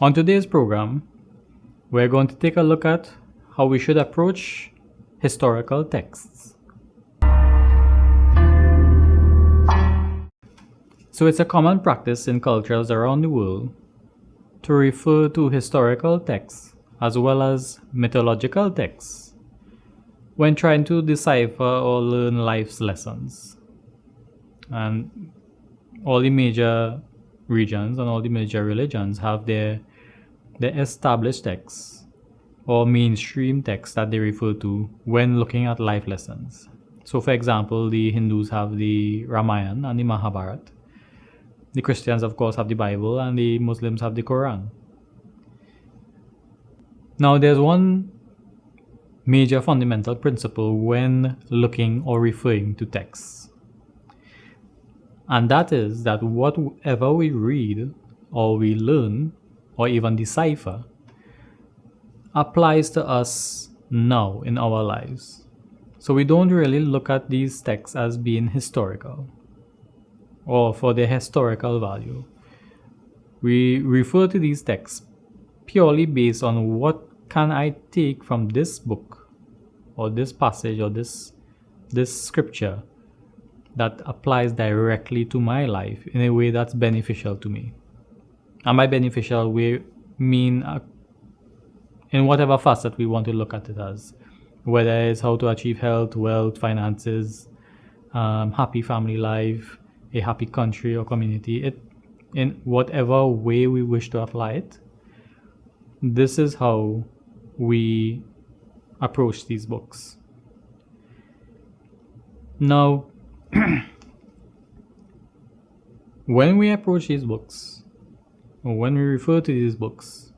On today's program, we're going to take a look at how we should approach historical texts. So it's a common practice in cultures around the world to refer to historical texts as well as mythological texts when trying to decipher or learn life's lessons. And all the major regions and all the major religions have their established texts or mainstream texts that they refer to when looking at life lessons. So, for example, the Hindus have the Ramayana and the Mahabharata. The Christians, of course, have the Bible, and the Muslims have the Quran. Now, there's one major fundamental principle when looking or referring to texts, and that is that whatever we read or we learn or even decipher applies to us now in our lives. So we don't really look at these texts as being historical or for their historical value. We refer to these texts purely based on what can I take from this book or this passage or this scripture that applies directly to my life in a way that's beneficial to me. And by beneficial, we mean in whatever facet we want to look at it as, whether it's how to achieve health, wealth, finances, happy family life, a happy country or community, in whatever way we wish to apply it. This is how we approach these books. Now, when we approach these books, or when we refer to these books,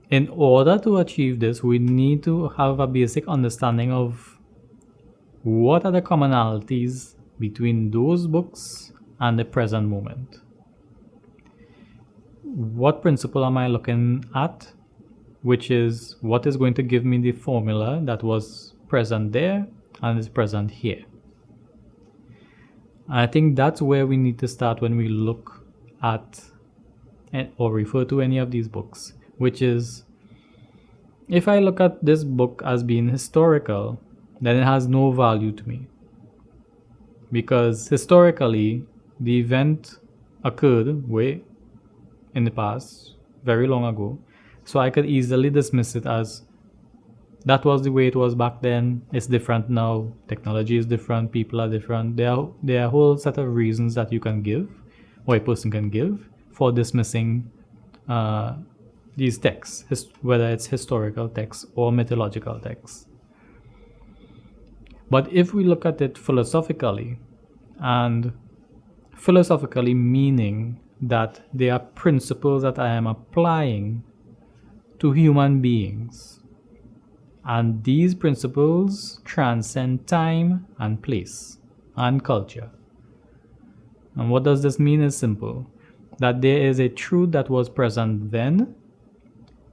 in order to achieve this, we need to have a basic understanding of what are the commonalities between those books and the present moment. What principle am I looking at, which is what is going to give me the formula that was present there and is present here. I think that's where we need to start when we look at or refer to any of these books, which is, if I look at this book as being historical, then it has no value to me. Because historically, the event occurred way in the past, very long ago, so I could easily dismiss it as that was the way it was back then. It's different now. Technology is different. People are different. There are a whole set of reasons that you can give, or a person can give, for dismissing these texts, whether it's historical texts or mythological texts. But if we look at it philosophically, and philosophically meaning that they are principles that I am applying to human beings, and these principles transcend time and place and culture. And what does this mean is simple, that there is a truth that was present then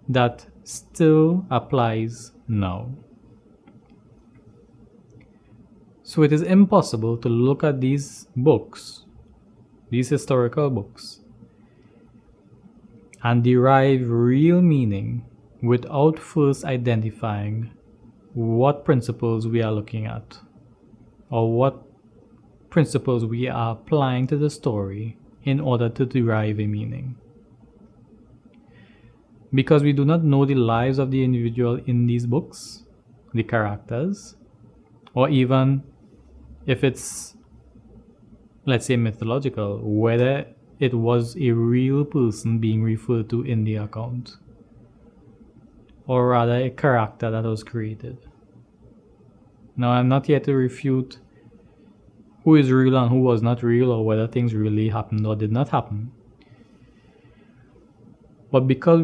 that still applies now. So it is impossible to look at these books, these historical books, and derive real meaning without first identifying what principles we are looking at, or what principles we are applying to the story in order to derive a meaning. Because we do not know the lives of the individual in these books, the characters, or even if it's, let's say, mythological, whether it was a real person being referred to in the account, or rather a character that was created. Now, I'm not here to refute who is real and who was not real, or whether things really happened or did not happen. But because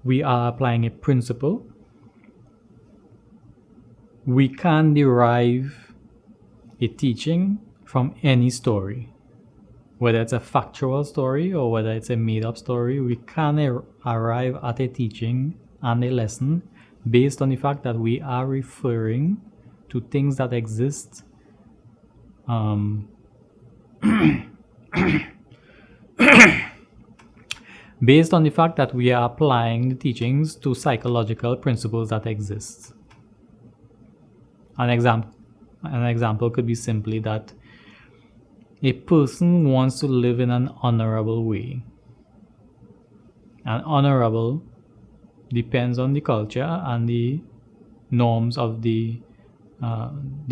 we are applying a principle, we can derive a teaching from any story. Whether it's a factual story or whether it's a made-up story, we can arrive at a teaching and a lesson based on the fact that we are referring to things that exist based on the fact that we are applying the teachings to psychological principles that exist. An example could be simply that a person wants to live in an honorable way. And honorable depends on the culture and the norms of the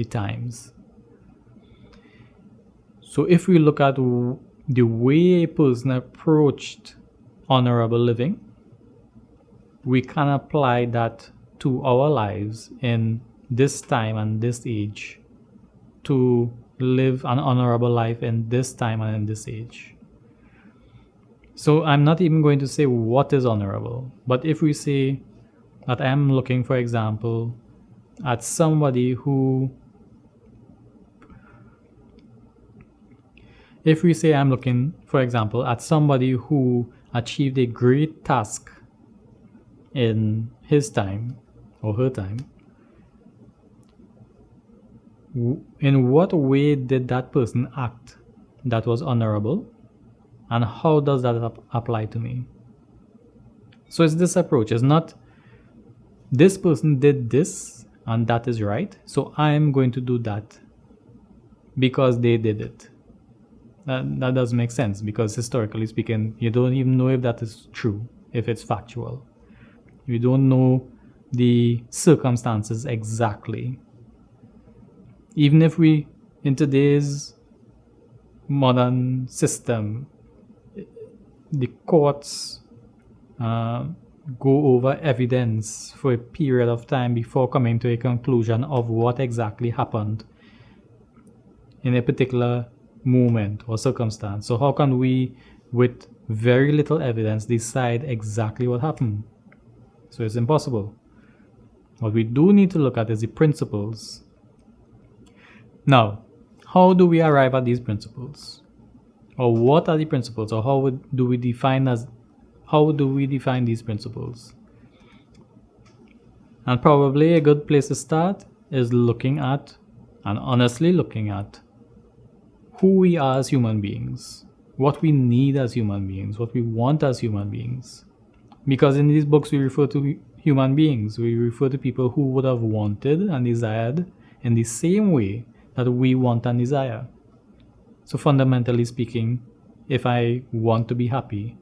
times. So if we look at the way a person approached honorable living, we can apply that to our lives in this time and this age, to live an honorable life in this time and in this age. So I'm not even going to say what is honorable, but if we say that I'm looking, for example, at somebody who, if we say I'm looking, for example, at somebody who achieved a great task in his time or her time, in what way did that person act that was honorable, and how does that apply to me? So it's this approach. It's not this person did this and that is right, so I'm going to do that because they did it. That doesn't make sense, because historically speaking, you don't even know if that is true, if it's factual. You don't know the circumstances exactly. Even if we, in today's modern system, the courts go over evidence for a period of time before coming to a conclusion of what exactly happened in a particular moment or circumstance. So how can we, with very little evidence, decide exactly what happened? So it's impossible. What we do need to look at is the principles. Now, how do we arrive at these principles? Or what are the principles? Or how do we define these principles? And probably a good place to start is looking at, and honestly looking at, who we are as human beings, what we need as human beings, what we want as human beings. Because in these books we refer to human beings, we refer to people who would have wanted and desired in the same way that we want and desire. So fundamentally speaking, if I want to be happy,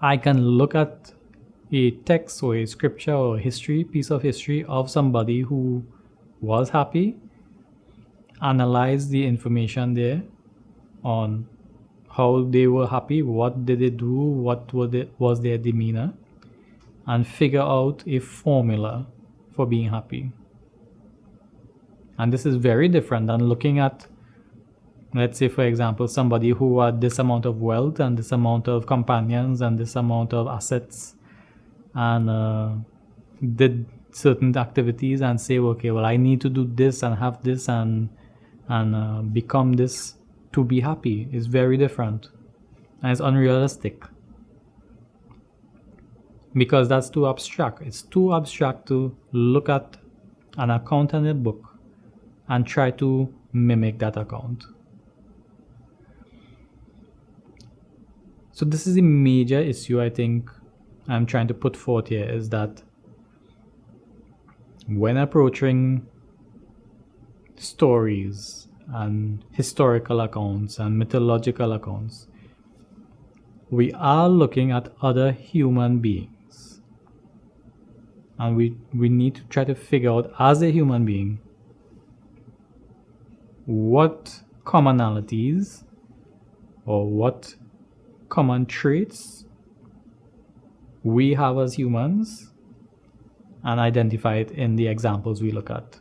I can look at a text or a scripture or a piece of history of somebody who was happy, analyze the information there on how they were happy, what did they do, what was their demeanor, and figure out a formula for being happy. And this is very different than looking at, let's say, for example, somebody who had this amount of wealth and this amount of companions and this amount of assets and did certain activities and say, okay, well, I need to do this and have this and become this to be happy. Is very different, and it's unrealistic, because that's too abstract. It's too abstract to look at an account in a book and try to mimic that account. So this is a major issue I think I'm trying to put forth here, is that when approaching stories and historical accounts and mythological accounts, we are looking at other human beings, and we need to try to figure out, as a human being, what commonalities or what common traits we have as humans, and identify it in the examples we look at.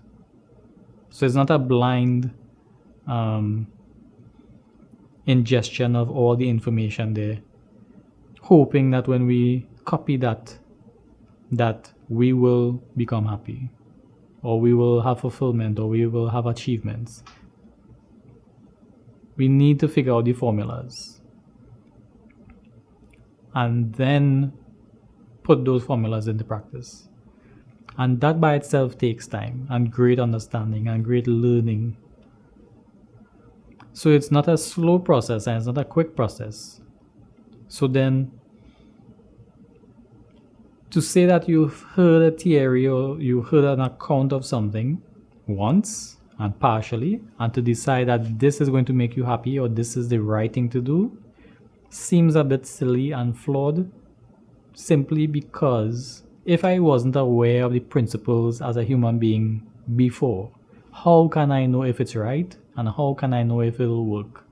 So it's not a blind ingestion of all the information there, hoping that when we copy that we will become happy, or we will have fulfillment, or we will have achievements. We need to figure out the formulas and then put those formulas into practice. And that by itself takes time and great understanding and great learning. So it's not a slow process and it's not a quick process. So then, to say that you've heard a theory or you heard an account of something once and partially, and to decide that this is going to make you happy or this is the right thing to do, seems a bit silly and flawed, simply because if I wasn't aware of the principles as a human being before, how can I know if it's right and how can I know if it'll work?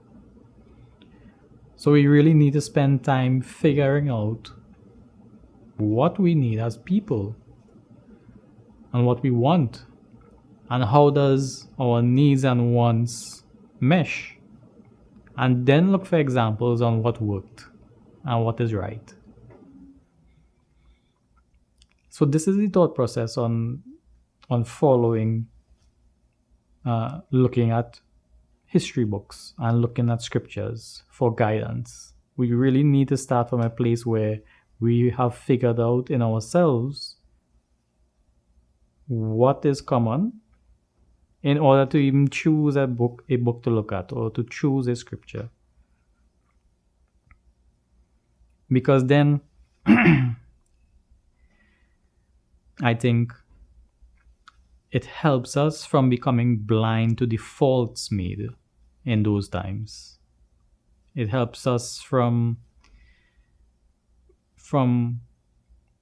So we really need to spend time figuring out what we need as people and what we want and how does our needs and wants mesh, and then look for examples on what worked and what is right. So this is the thought process on following, looking at history books and looking at scriptures for guidance. We really need to start from a place where we have figured out in ourselves what is common in order to even choose a book to look at or to choose a scripture. Because then I think it helps us from becoming blind to the faults made in those times. It helps us from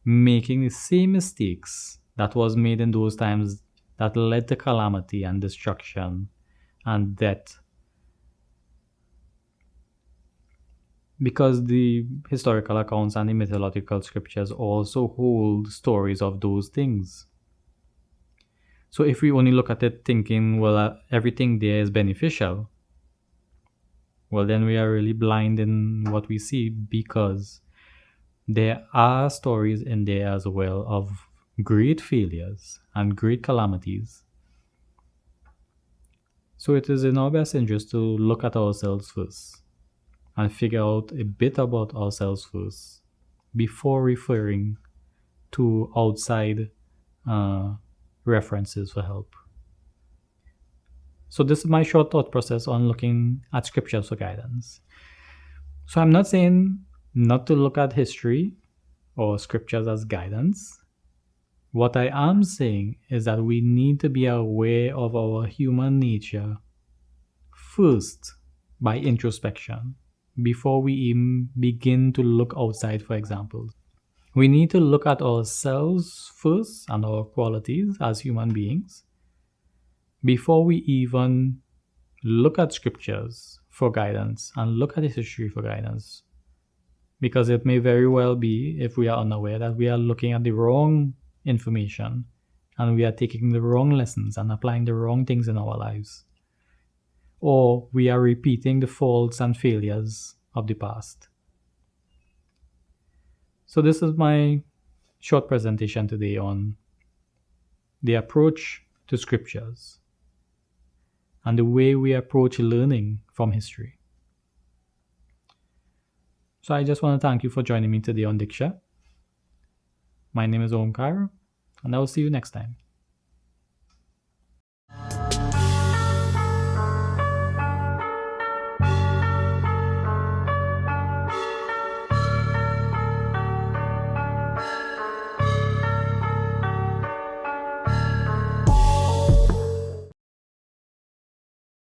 making the same mistakes that was made in those times that led to calamity and destruction and death. Because the historical accounts and the mythological scriptures also hold stories of those things. So if we only look at it thinking, well, everything there is beneficial, well, then we are really blind in what we see, because there are stories in there as well of great failures and great calamities. So it is in our best interest to look at ourselves first and figure out a bit about ourselves first before referring to outside references for help. So this is my short thought process on looking at scriptures for guidance. So I'm not saying not to look at history or scriptures as guidance. What I am saying is that we need to be aware of our human nature first by introspection before we even begin to look outside for examples. We need to look at ourselves first and our qualities as human beings before we even look at scriptures for guidance and look at history for guidance. Because it may very well be, if we are unaware, that we are looking at the wrong information and we are taking the wrong lessons and applying the wrong things in our lives. Or we are repeating the faults and failures of the past. So this is my short presentation today on the approach to scriptures and the way we approach learning from history. So I just want to thank you for joining me today on Diksha. My name is Omkar, and I will see you next time.